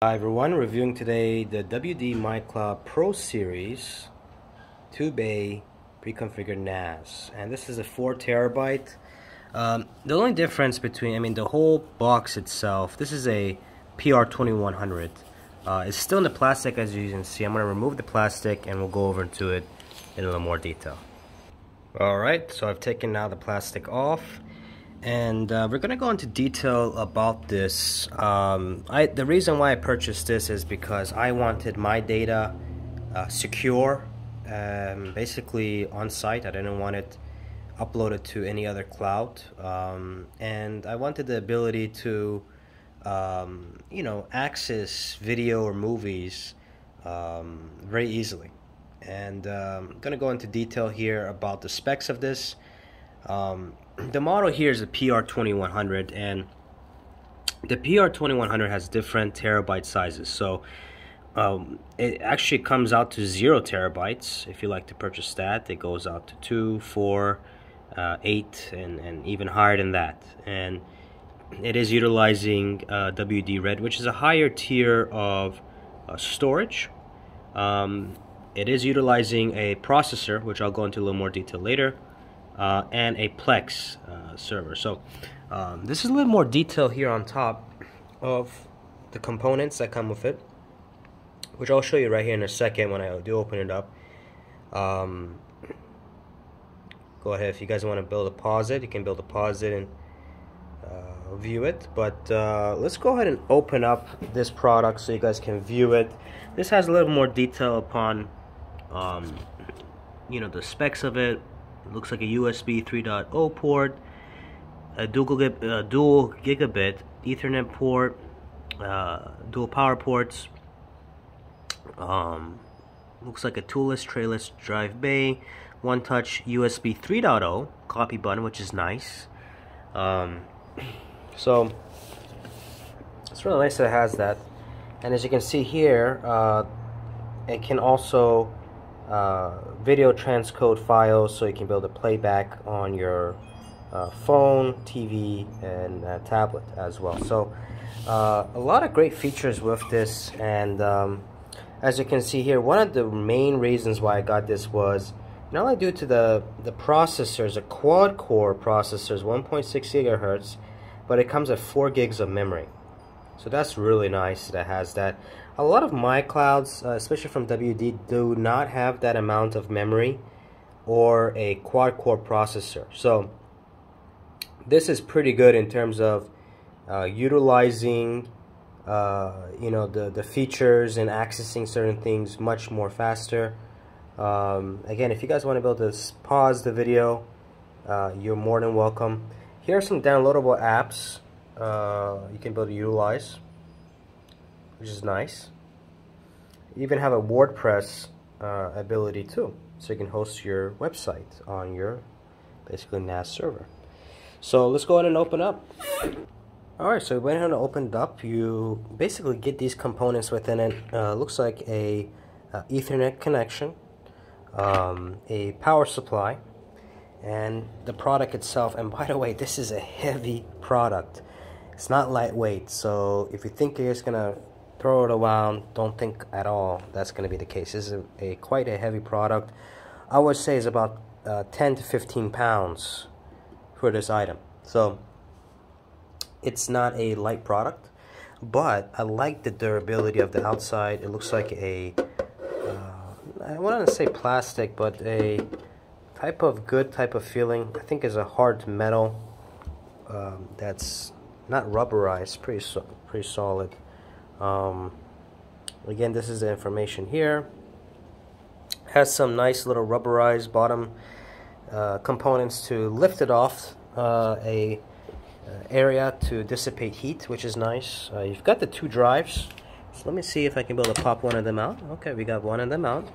Hi everyone, reviewing today the WD MyCloud Pro Series 2-bay pre-configured NAS, and this is a 4 terabyte. The only difference between, the whole box itself, this is a PR2100. It's still in the plastic, as you can see. I'm going to remove the plastic and we'll go over into it in a little more detail. Alright, so I've taken now the plastic off. And we're going to go into detail about this. The reason why I purchased this is because I wanted my data secure, basically on site. I didn't want it uploaded to any other cloud, and I wanted the ability to access video or movies very easily. And I'm going to go into detail here about the specs of this. The model here is a PR2100, and the PR2100 has different terabyte sizes. So it actually comes out to 0 terabytes. If you like to purchase that, it goes out to 2, 4, 8, and even higher than that. And it is utilizing WD Red, which is a higher tier of storage. It is utilizing a processor, which I'll go into a little more detail later. And a plex server. So this is a little more detail here on top of the components that come with it, which I'll show you right here in a second when I do open it up. Go ahead, if you guys want to pause it, you can pause it and view it. But let's go ahead and open up this product so you guys can view it. This has a little more detail upon the specs of it. It looks like a USB 3.0 port, a dual gigabit Ethernet port, dual power ports. Looks like a toolless, trayless drive bay, one-touch USB 3.0 copy button, which is nice. So it's really nice that it has that. And as you can see here, it can also video transcode files, so you can be able to play back on your phone, TV, and tablet as well. So a lot of great features with this. And as you can see here, one of the main reasons why I got this was not only due to the processors, a quad-core processors, 1.6 gigahertz, but it comes at 4 gigs of memory. So that's really nice that it has that. A lot of MyClouds, especially from WD, do not have that amount of memory or a quad-core processor. So this is pretty good in terms of utilizing the features and accessing certain things much more faster. Again, if you guys want to be able to pause the video, you're more than welcome. Here are some downloadable apps you can be able to utilize, which is nice. You even have a WordPress ability too, so you can host your website on your basically NAS server. So let's go ahead and open up. Alright, so when you open it up, you basically get these components within it. Looks like a Ethernet connection, a power supply, and the product itself. And by the way, this is a heavy product. It's not lightweight, so if you think you're just gonna throw it around, don't think at all that's gonna be the case. This is quite a heavy product. I would say it's about 10 to 15 pounds for this item. So it's not a light product, but I like the durability of the outside. It looks like a I want to say plastic, but a good type of feeling. I think is a hard metal that's not rubberized, pretty solid. Again, this is the information here. Has some nice little rubberized bottom components to lift it off a area to dissipate heat, which is nice. You've got the 2 drives. So let me see if I can be able to pop one of them out. Okay, we got one of them out.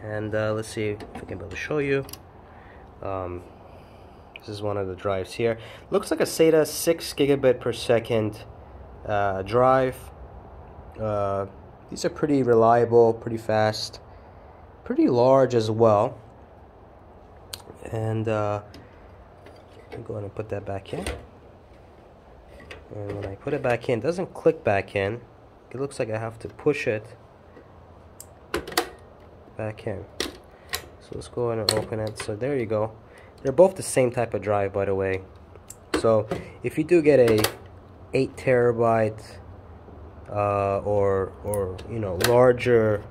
And let's see if I can be able to show you. This is one of the drives here. Looks like a SATA 6 gigabit per second drive. These are pretty reliable, pretty fast, pretty large as well. And I'm going to put that back in. And when I put it back in, it doesn't click back in. it looks like I have to push it back in. So let's go ahead and open it. So there you go. They're both the same type of drive, by the way. So if you do get a 8 terabyte or you know, larger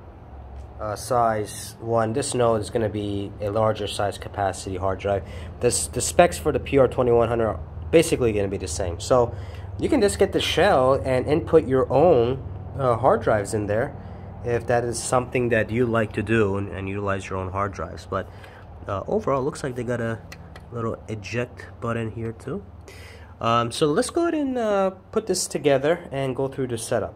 size one, this node is going to be a larger size capacity hard drive. The specs for the PR2100 are basically going to be the same. So you can just get the shell and input your own hard drives in there if that is something that you like to do and utilize your own hard drives. But overall, looks like they got a little eject button here too. So let's go ahead and put this together and go through the setup.